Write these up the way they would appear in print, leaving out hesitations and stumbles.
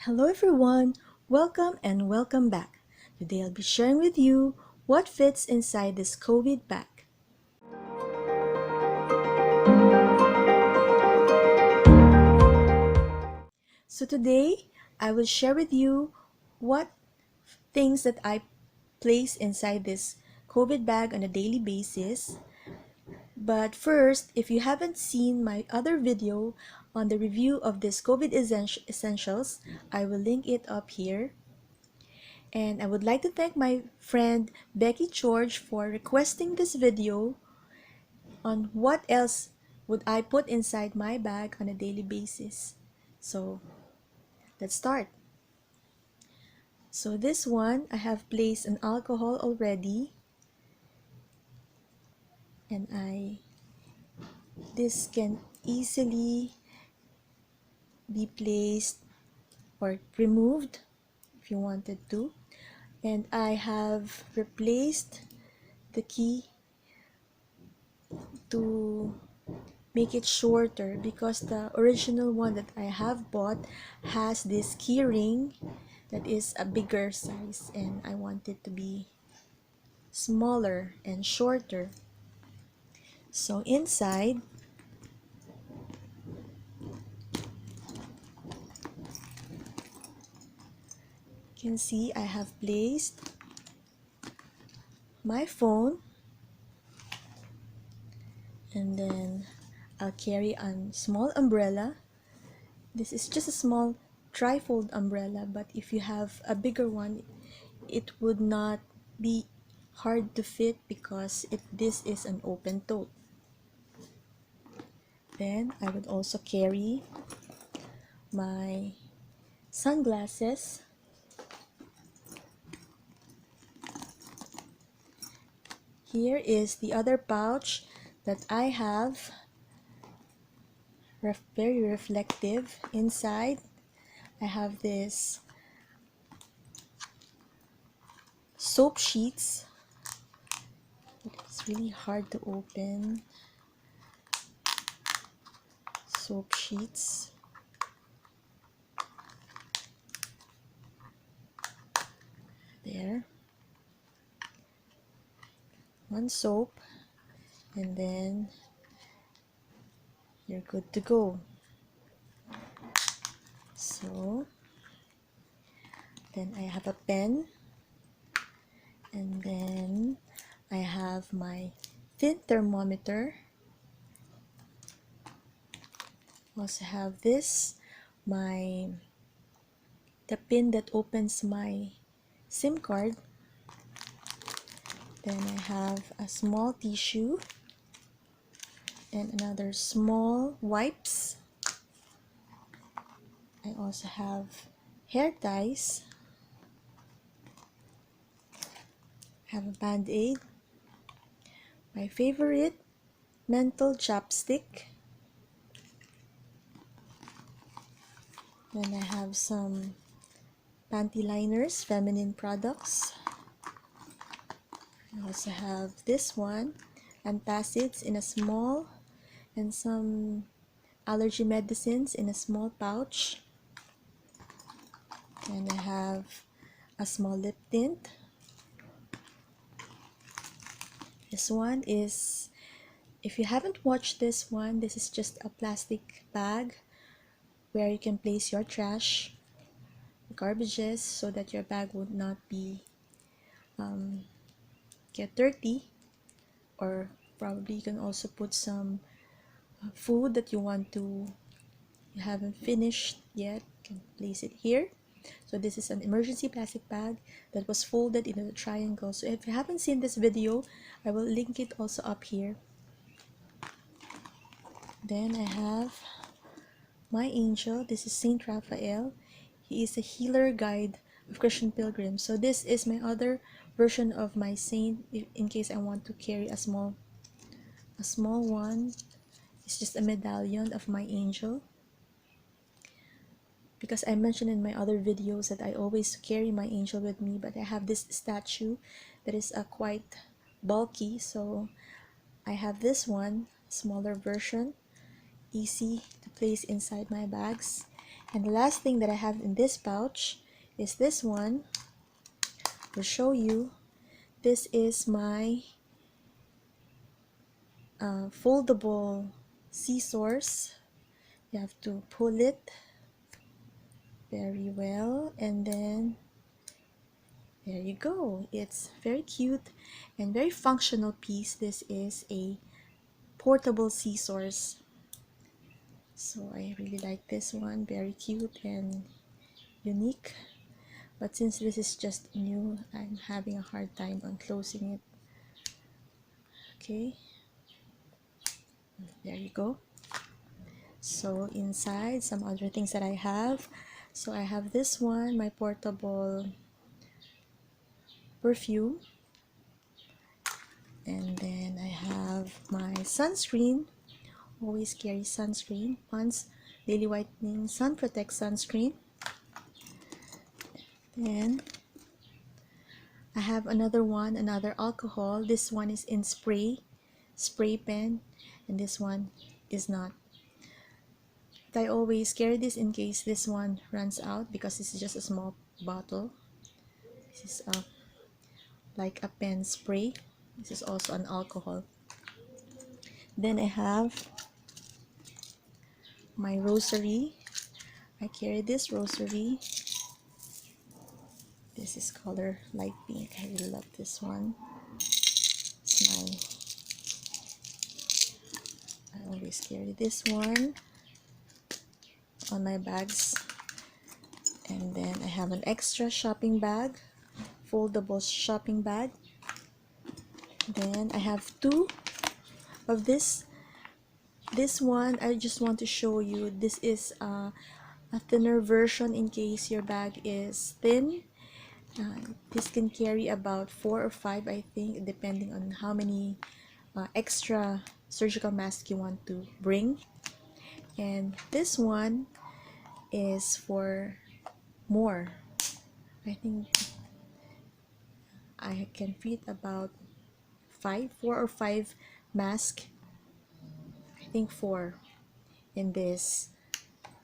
Hello everyone, welcome and welcome back. Today I'll be sharing with you what fits inside this COVID bag. So today I will share with you what things that I place inside this COVID bag on a daily basis. But first, if you haven't seen my other video on the review of this COVID essentials, I will link it up here. And I would like to thank my friend Becky George for requesting this video on what else would I put inside my bag on a daily basis. So let's start. So this one, I have placed an alcohol already, and this can easily be placed or removed if you wanted to. And I have replaced the key to make it shorter because the original one that I have bought has this key ring that is a bigger size, and I want it to be smaller and shorter. So inside, you can see I have placed my phone, and then I'll carry a small umbrella. This is just a small trifold umbrella, but if you have a bigger one, it would not be hard to fit because this is an open tote. Then I would also carry my sunglasses. Here is the other pouch that I have, very reflective. Inside I have this soap sheets. It's really hard to open. Soap sheets. There. One soap, and then you're good to go. So then I have a pen, and then I have my thin thermometer. Also have this, the pin that opens my SIM card. Then I have a small tissue and another small wipes. I also have hair ties. I have a band-aid. My favorite menthol chapstick. Then I have some panty liners, feminine products. I also have this one, antacids in a small, and some allergy medicines in a small pouch. And I have a small lip tint. This one is, if you haven't watched this one, this is just a plastic bag where you can place your trash, garbages, so that your bag would not be get dirty. Or probably you can also put some food that you haven't finished yet. You can place it here. So this is an emergency plastic bag that was folded into a triangle. So if you haven't seen this video, I will link it also up here. Then I have my angel. This is Saint Raphael. He is a healer guide of Christian pilgrims. So this is my other version of my saint, in case I want to carry a small one. It's just a medallion of my angel, because I mentioned in my other videos that I always carry my angel with me, but I have this statue that is quite bulky, so I have this one, smaller version, easy to place inside my bags. And the last thing that I have in this pouch is this one. I'll show you. This is my foldable scissors. You have to pull it very well, and then there you go. It's very cute and very functional piece. This is a portable scissors. So I really like this one. Very cute and unique. But since this is just new, I'm having a hard time on closing it. Okay, there you go. So inside, some other things that I have. So I have this one, my portable perfume. And then I have my sunscreen. Always carry sunscreen. Pond's Daily Whitening Sun Protect Sunscreen. Then I have another one, another alcohol. This one is in spray pen, and this one is not. But I always carry this in case this one runs out, because this is just a small bottle. This is like a pen spray. This is also an alcohol. Then I have my rosary. I carry this rosary. This is color light pink. I really love this one. I always carry this one on my bags. And then I have an extra shopping bag, foldable shopping bag. Then I have two of this. This one I just want to show you. This is a thinner version in case your bag is thin. This can carry about 4 or 5, I think, depending on how many extra surgical masks you want to bring. And this one is for more. I think I can fit about 4 or 5 masks. I think 4 in this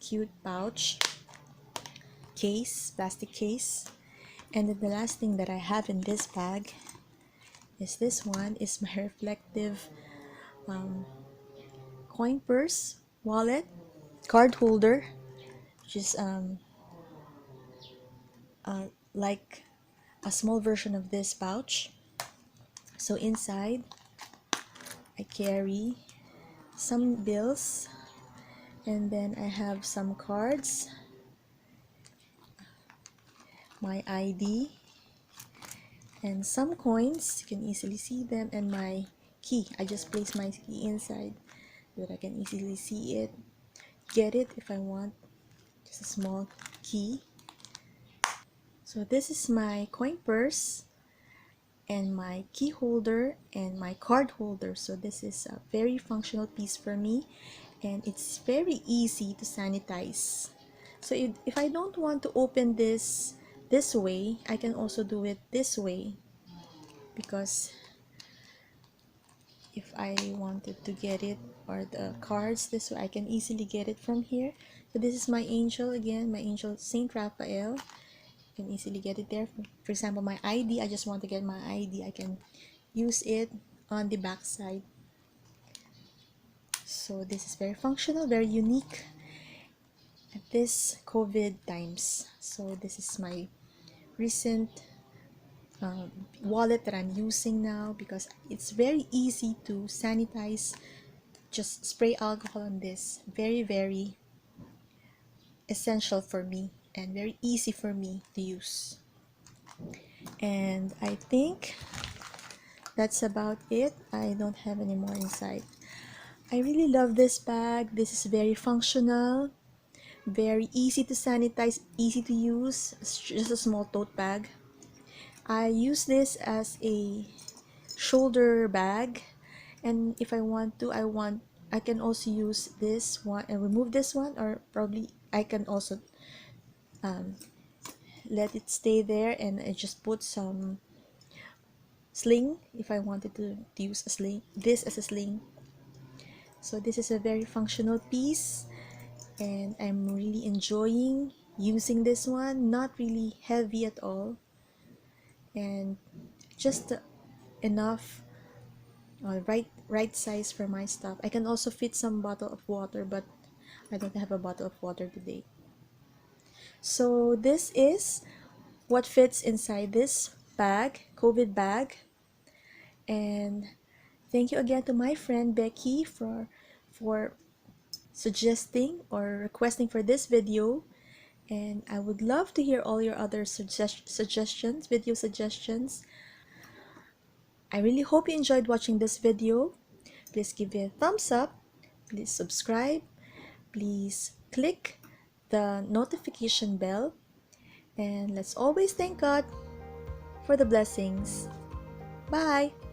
cute pouch case, plastic case. And then the last thing that I have in this bag is this one, is my reflective coin purse, wallet, card holder, which is like a small version of this pouch. So inside I carry some bills, and then I have some cards, my ID, and some coins. You can easily see them, and my key. I just place my key inside so that I can easily see it, get it if I want. Just a small key. So this is my coin purse and my key holder and my card holder. So this is a very functional piece for me, and it's very easy to sanitize. So if I don't want to open this way, I can also do it this way, because if I wanted to get it, or the cards this way, I can easily get it from here. So this is my angel again, my angel Saint Raphael. You can easily get it there. For example, my ID, I just want to get my ID, I can use it on the back side. So this is very functional, very unique at this COVID times. So this is my recent wallet that I'm using now, because it's very easy to sanitize. Just spray alcohol on this. Very, very essential for me and very easy for me to use. And I think that's about it. I don't have any more inside. I really love this bag. This is very functional, very easy to sanitize, easy to use. It's just a small tote bag. I use this as a shoulder bag, and if I want to, I can also use this one and remove this one, or probably I can also let it stay there, and I just put some sling if I wanted to use a sling, this as a sling. So this is a very functional piece. and I'm really enjoying using this one. Not really heavy at all, and just enough, right size for my stuff. I can also fit some bottle of water, but I don't have a bottle of water today. So this is what fits inside this bag, COVID bag. And thank you again to my friend Becky for suggesting or requesting for this video. And I would love to hear all your other suggestions, video suggestions. I really hope you enjoyed watching this video. Please give it a thumbs up. Please subscribe. Please click the notification bell. And let's always thank God for the blessings. Bye!